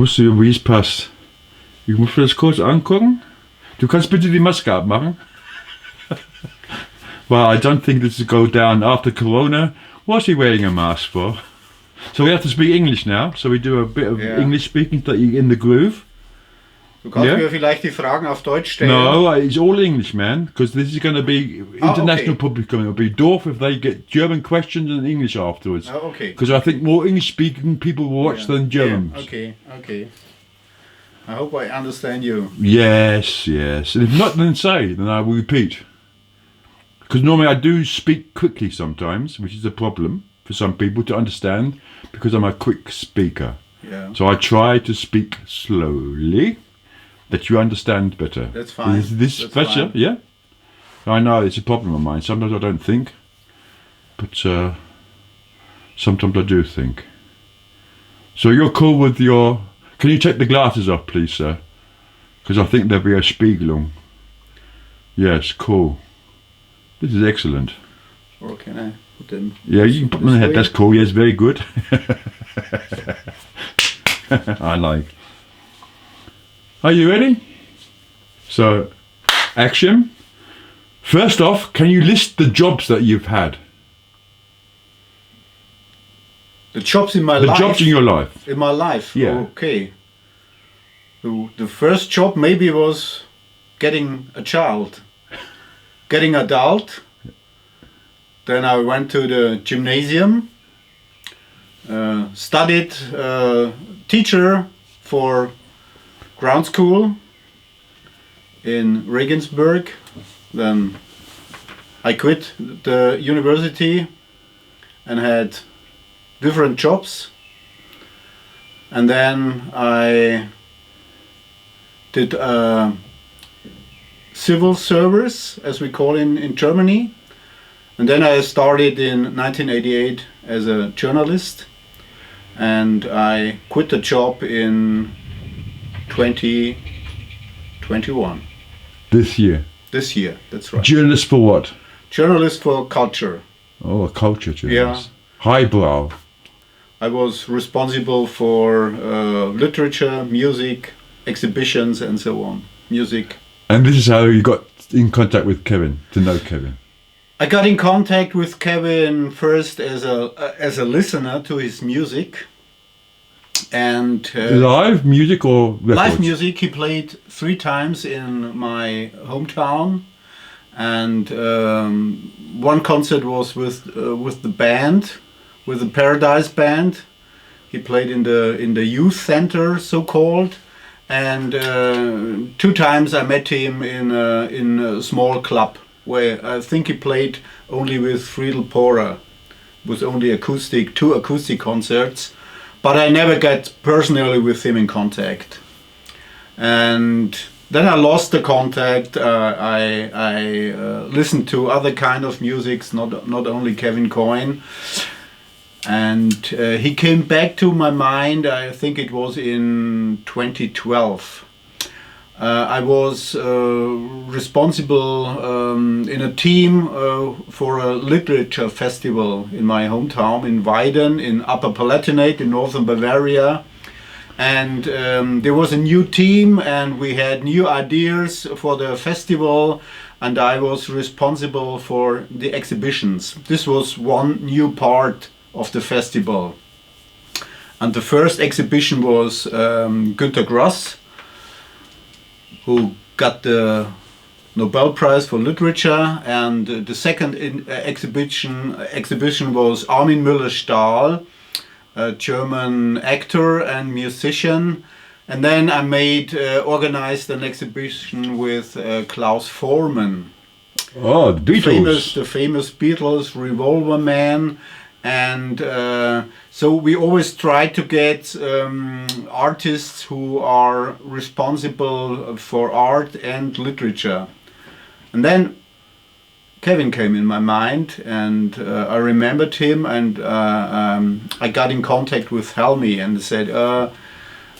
musst du wie es passt. Ich muss mir das kurz angucken. Du kannst bitte die Maske abmachen. Well, I don't think this will go down after Corona. What's he wearing a mask for? So we have to speak English now. So we do a bit of English speaking in the groove. Du kannst mir vielleicht die Fragen auf Deutsch stellen. No, it's all English, man. Because this is going to be international public coming. It'll be doof if they get German questions and English afterwards. Oh, okay. Because I think more English-speaking people will watch than Germans. Yeah. Okay. I hope I understand you. Yes. And if not, then say. Then I will repeat. Because normally I do speak quickly sometimes, which is a problem for some people to understand, because I'm a quick speaker. Yeah. So I try to speak slowly, that you understand better. That's fine. Is this That's better? fine. Yeah? I know, it's a problem of mine. Sometimes I don't think, but sometimes I do think. So you're cool with your... Can you take the glasses off, please, sir? Because I think there'll be a Spiegelung. Yes, cool. This is excellent. Or can I put them? Yeah, you can put them in the head. That's cool. Yes, very good. I like. Are you ready? So, action. First off, can you list the jobs that you've had? The jobs in my life? The jobs in your life. In my life? Yeah. Okay. The first job maybe was getting a child. Getting adult. Then I went to the gymnasium. Studied teacher for ground school in Regensburg. Then I quit the university and had different jobs, and then I did civil service, as we call in Germany, and then I started in 1988 as a journalist, and I quit the job in 2021. This year? This year, that's right. Journalist for what? Journalist for culture. Oh, a culture journalist. Yeah. Highbrow. I was responsible for literature, music, exhibitions and so on. Music. And this is how you got in contact with Kevin, to know Kevin? I got in contact with Kevin first as a listener to his music. And live music or records? Live music. He played 3 times in my hometown, and one concert was with the band, with the Paradise Band. He played in the youth center, so called, and 2 times I met him in a small club where I think he played only with Friedel Pora, with only acoustic, 2 acoustic concerts. But I never got personally with him in contact, and then I lost the contact. I listened to other kind of musics, not only Kevin Coyne, and he came back to my mind. I think it was in 2012. I was responsible in a team for a literature festival in my hometown in Weiden in Upper Palatinate in northern Bavaria, and there was a new team and we had new ideas for the festival, and I was responsible for the exhibitions. This was one new part of the festival, and the first exhibition was Günter Grass, who got the Nobel Prize for Literature, and the second exhibition was Armin Müller-Stahl, a German actor and musician, and then I organized an exhibition with Klaus Voormann. Oh, the Beatles! The famous Beatles, Revolver Man. And so we always try to get artists who are responsible for art and literature. And then Kevin came in my mind, and I remembered him, and I got in contact with Helmi and said,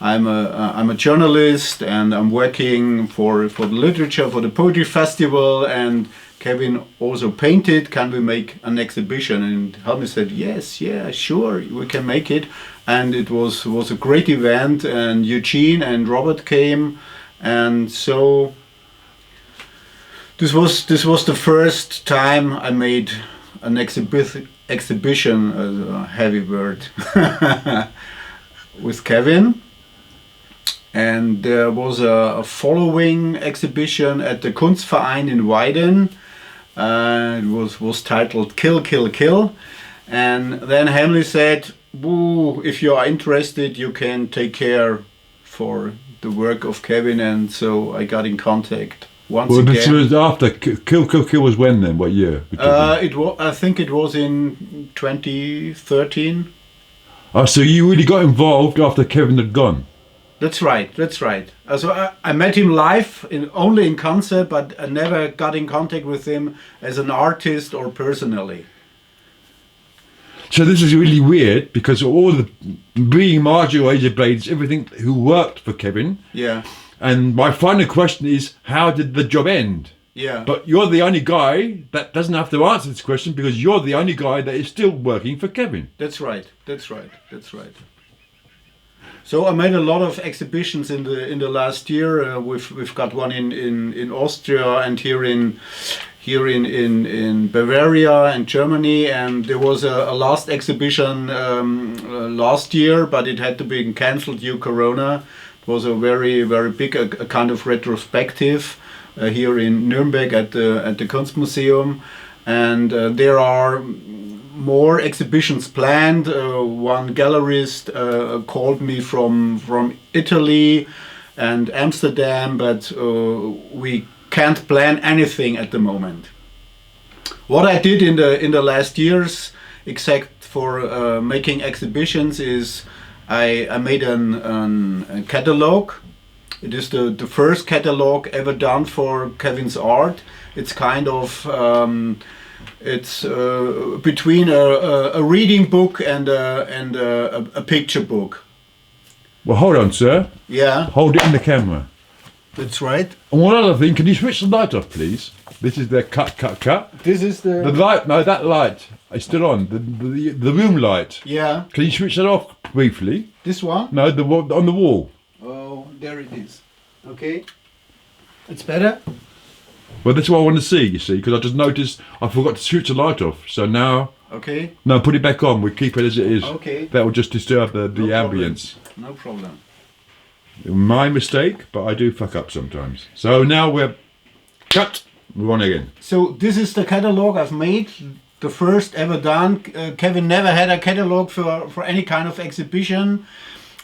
I'm a journalist and I'm working for the literature, for the poetry festival, and Kevin also painted. Can we make an exhibition? And Helmi said, yes, yeah, sure, we can make it. And it was a great event. And Eugene and Robert came, and so this was the first time I made an exhibition, a heavy word, with Kevin. And there was a following exhibition at the Kunstverein in Weiden. It was titled Kill, Kill, Kill. And then Hamley said, "Ooh, if you are interested, you can take care for the work of Kevin." And so I got in contact once again. This was after Kill, Kill, Kill was when then? What year? I think it was in 2013. Oh, so you really got involved after Kevin had gone? That's right. So I met him live, only in concert, but I never got in contact with him as an artist or personally. So this is really weird because all the being Marjory Razorblades, everything who worked for Kevin. Yeah. And my final question is, how did the job end? Yeah. But you're the only guy that doesn't have to answer this question because you're the only guy that is still working for Kevin. That's right. So I made a lot of exhibitions in the last year. We've got one in Austria and here in Bavaria and Germany, and there was a last exhibition last year, but it had to be cancelled due to Corona. It was a very big a kind of retrospective here in Nuremberg at the Kunstmuseum, and there are more exhibitions planned. One gallerist called me from Italy and Amsterdam, but we can't plan anything at the moment. What I did in the last years, except for making exhibitions, is I made a catalog. It is the first catalog ever done for Kevin's art. It's kind of it's between a reading book and a picture book. Well, hold on, sir. Yeah. Hold it in the camera. That's right. And one other thing, can you switch the light off, please? This is the cut. This is The light, no, that light is still on. The room light. Yeah. Can you switch that off briefly? This one? No, on the wall. Oh, there it is. Okay. It's better? Well, that's what I want to see, you see, because I just noticed I forgot to switch the light off. So now... Okay. No, put it back on. We keep it as it is. Okay. That will just disturb the No ambience. No problem. My mistake, but I do fuck up sometimes. So now we're... Cut! We're on again. So this is the catalog I've made. The first ever done. Kevin never had a catalog for any kind of exhibition.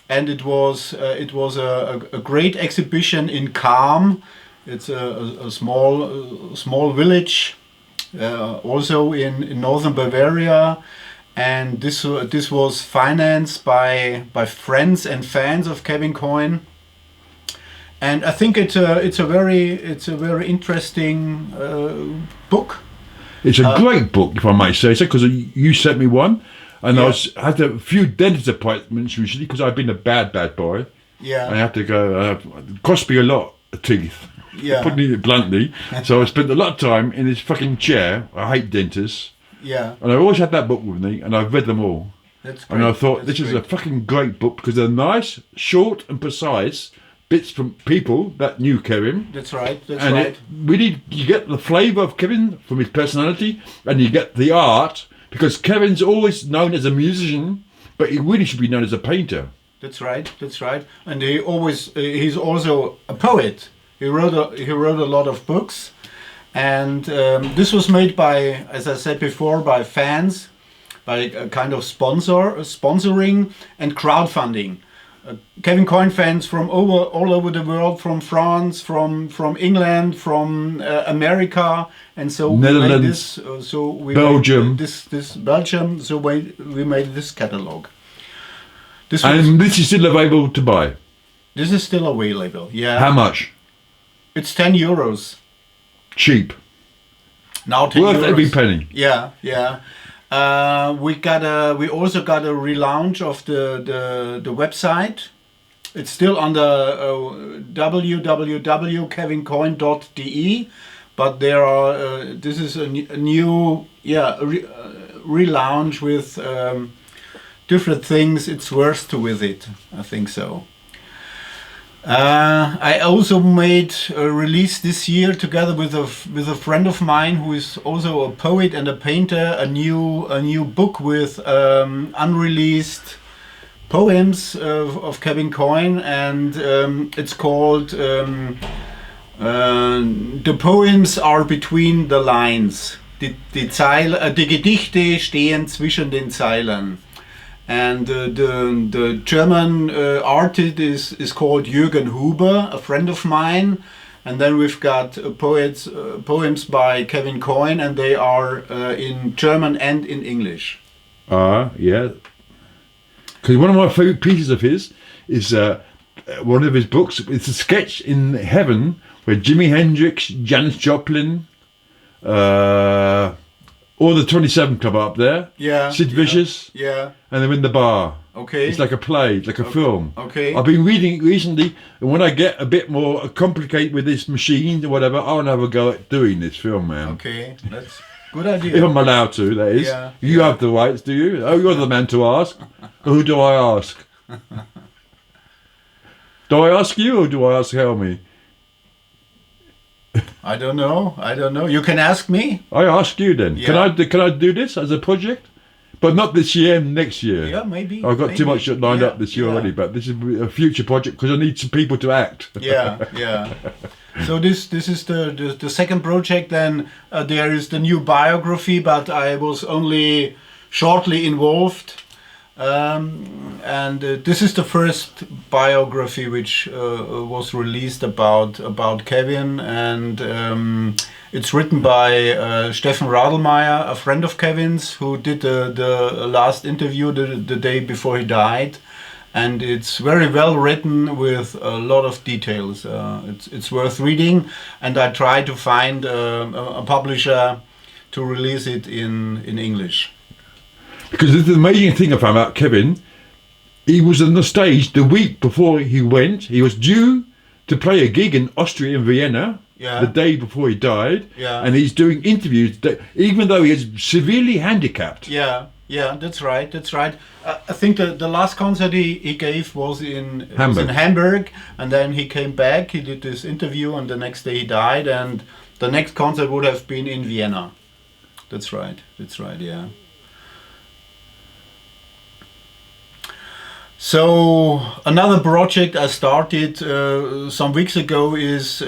And it was a great exhibition in Cham. It's a small village, also in northern Bavaria, and this was financed by friends and fans of Kevin Coyne. And I think it's a very interesting book. It's a great book, if I might say so, because you sent me one, and Yeah. I had a few dentist appointments usually because I've been a bad boy. Yeah. I had to go. It cost me a lot of teeth. Yeah. Putting it bluntly. So I spent a lot of time in this fucking chair. I hate dentists. Yeah. And I always had that book with me, and I've read them all. That's great. And I thought That's this is a great. fucking great book because they're nice, short, and precise bits from people that knew Kevin. That's right. That's And right. you get the flavour of Kevin from his personality, and you get the art because Kevin's always known as a musician, but he really should be known as a painter. That's right. That's right. And he's also a poet. He wrote a lot of books, and this was made by, as I said before, by fans, by a kind of sponsoring and crowdfunding. Kevin Coyne fans from all over the world, from France, from England, from America, and so we made Netherlands, this. Belgium. Made this Belgium. So we made this catalog. This And this is still available to buy. This is still available. Yeah. How much? It's 10 euros. Cheap. Now 10 Worth euros. every penny. Yeah. We also got a relaunch of the website. It's still on the www.kevincoyne.de, but there are. This is a new, relaunch with different things. It's worth to visit. I think so. I also made a release this year together with a friend of mine who is also a poet and a painter. A new book with unreleased poems of Kevin Coyne, and it's called The Poems Are Between the Lines. Die Gedichte stehen zwischen den Zeilen. And the German artist is called Jürgen Huber, a friend of mine. And then we've got poems by Kevin Coyne, and they are in German and in English. Yeah. Because one of my favourite pieces of his is one of his books. It's a sketch in heaven where Jimi Hendrix, Janis Joplin, all the 27 Club up there. Yeah. Sid Vicious. Yeah. And they're in the bar. Okay. It's like a play, like a film. Okay. I've been reading it recently, and when I get a bit more complicated with this machine or whatever, I'll have a go at doing this film, man. Okay, that's good idea. If I'm allowed to, that is. Yeah. You have the rights, do you? Oh, you're the man to ask. Who do I ask? Do I ask you or do I ask Helmi? I don't know. You can ask me. I ask you then. Yeah. Can I do this as a project? But not this year, next year. Yeah, maybe. I've got too much lined up this year yeah. already, but this is a future project because I need some people to act. Yeah. So this is the second project. Then there is the new biography, but I was only shortly involved. And this is the first biography which was released about Kevin, and it's written by Stefan Radelmeier, a friend of Kevin's, who did the last interview the day before he died, and it's very well written with a lot of details. It's worth reading, and I tried to find a publisher to release it in English. Because the amazing thing I found about Kevin, he was on the stage the week before he went. He was due to play a gig in Austria, in Vienna, the day before he died. Yeah. And he's doing interviews, even though he is severely handicapped. Yeah, that's right. I think the last concert he gave was in Hamburg, and then he came back, he did this interview, and the next day he died, and the next concert would have been in Vienna. That's right, yeah. So another project I started some weeks ago is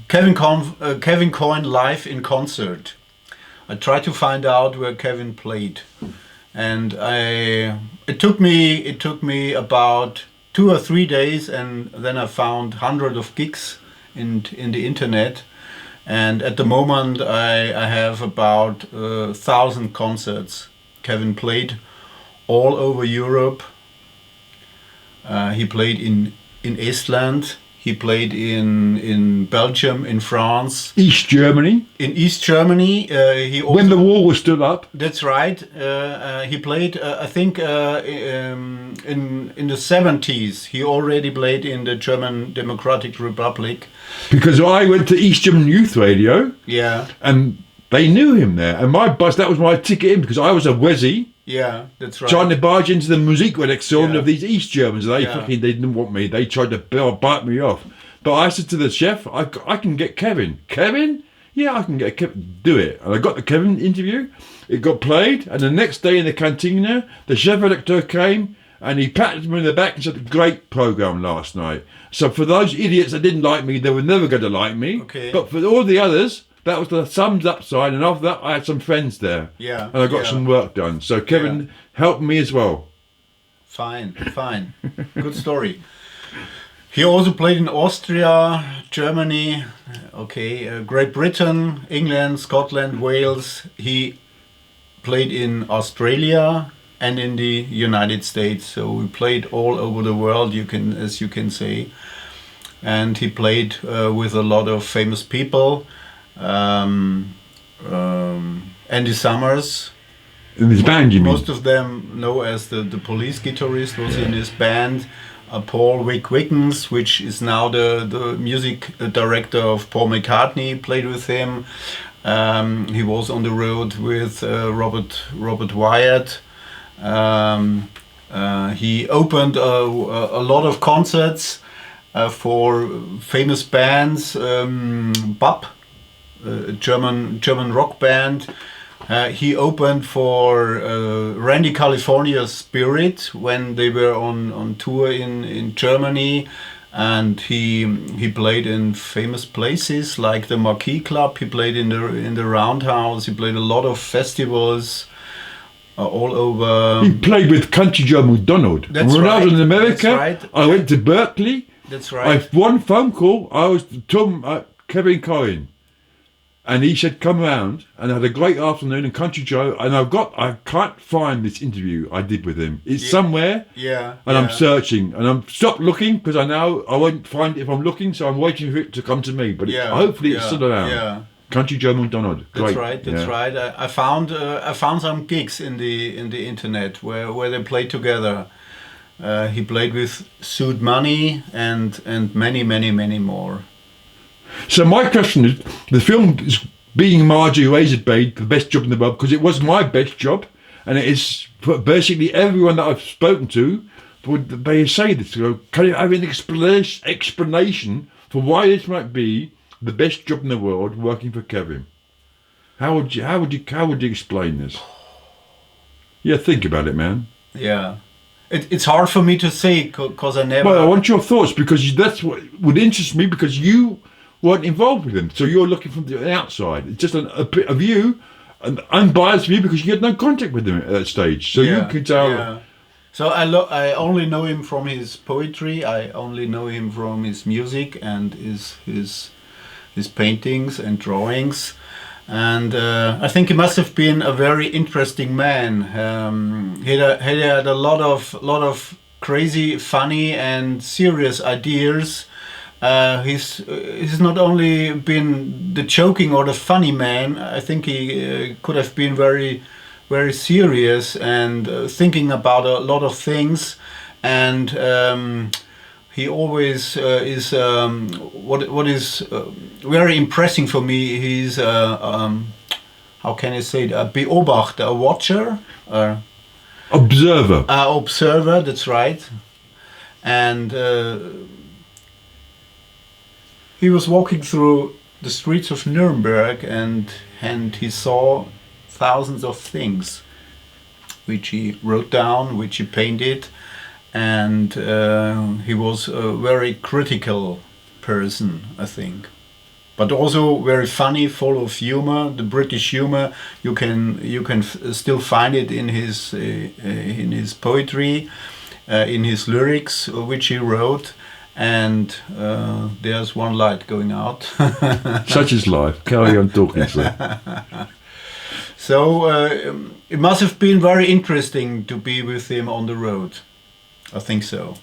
Kevin Coyne live in concert. I tried to find out where Kevin played, and it took me about 2 or 3 days, and then I found hundreds of gigs in the internet, and at the moment I have about 1,000 concerts Kevin played all over Europe. He played in Estland. He played in Belgium, in France, East Germany. In East Germany, he also, when the wall was still up. That's right. He played, I think, in the 70s. He already played in the German Democratic Republic. Because I went to East German Youth Radio. Yeah. And they knew him there, and that was my ticket in, because I was a Wessie. Yeah, that's right. Trying to barge into the Musikredaktion of these East Germans. They didn't want me. They tried to bite me off. But I said to the chef, I can get Kevin. Kevin? Yeah, I can get Kevin. Do it. And I got the Kevin interview. It got played, and the next day in the cantina, the chef editor came and he patted me on the back and said, "Great program last night." So for those idiots that didn't like me, they were never going to like me. Okay. But for all the others, that was the thumbs up side, and after that I had some friends there. Yeah. And I got some work done. So Kevin helped me as well. Fine. Good story. He also played in Austria, Germany, Great Britain, England, Scotland, Wales. He played in Australia and in the United States. So we played all over the world, as you can say. And he played with a lot of famous people. Andy Summers. In his band, you mean? Most of them know as the Police guitarist, was in his band. Paul Wickens, which is now the music director of Paul McCartney, played with him. He was on the road with Robert Wyatt. He opened a lot of concerts for famous bands, BAP, German rock band. He opened for Randy California's Spirit when they were on tour in Germany, and he played in famous places like the Marquee Club. He played in the Roundhouse. He played a lot of festivals all over. He played with Country Joe McDonald. That's when I was right. in America, That's right. I went to Berkeley. That's I right. had one phone call. I was to Kevin Coyne, and he said, "Come round," and I had a great afternoon in Country Joe. And I can't find this interview I did with him. It's somewhere. Yeah. And I'm searching, and I'm stopped looking because I know I won't find it if I'm looking. So I'm waiting for it to come to me. But hopefully it's still around. Yeah. Country Joe McDonald. That's right. That's right. I found some gigs in the internet where they played together. He played with Sued Money and many more. So my question is, the film is being Marjory Razorblade, the best job in the world, because it was my best job, and it is for basically everyone that I've spoken to. They say this. So can you have an explanation for why this might be the best job in the world, working for Kevin? How would you explain this? Yeah, think about it, man. Yeah. It's hard for me to say because I never. Well, I want your thoughts because that's what would interest me because you weren't involved with him, so you're looking from the outside. It's just a view, an unbiased view because you had no contact with him at that stage, so you could tell. Yeah. So I only know him from his poetry. I only know him from his music and his paintings and drawings. And I think he must have been a very interesting man. He had a lot of crazy, funny, and serious ideas. He's not only been the joking or the funny man. I think he could have been very, very serious and thinking about a lot of things. And he always is what is very impressive for me. He's how can I say it? A beobachter, a watcher, Observer. Observer. That's right. And he was walking through the streets of Nuremberg, and he saw thousands of things, which he wrote down, which he painted. And he was a very critical person, I think, but also very funny, full of humor. The British humor, you can still find it in his poetry, in his lyrics, which he wrote. And there's one light going out. Such is life. Carry on talking, sir. So it must have been very interesting to be with him on the road. I think so.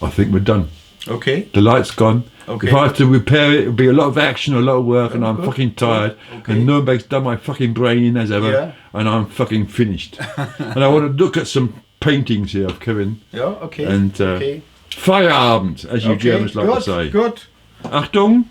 I think we're done. Okay. The light's gone. Okay. If I have to repair it, it'll be a lot of action, a lot of work, and I'm good, fucking tired. Okay. And Nuremberg's done my fucking brain in as ever, and I'm fucking finished. And I want to look at some paintings here of Kevin. Yeah, okay. And Feierabend, as you Germans like to say. Good. Achtung.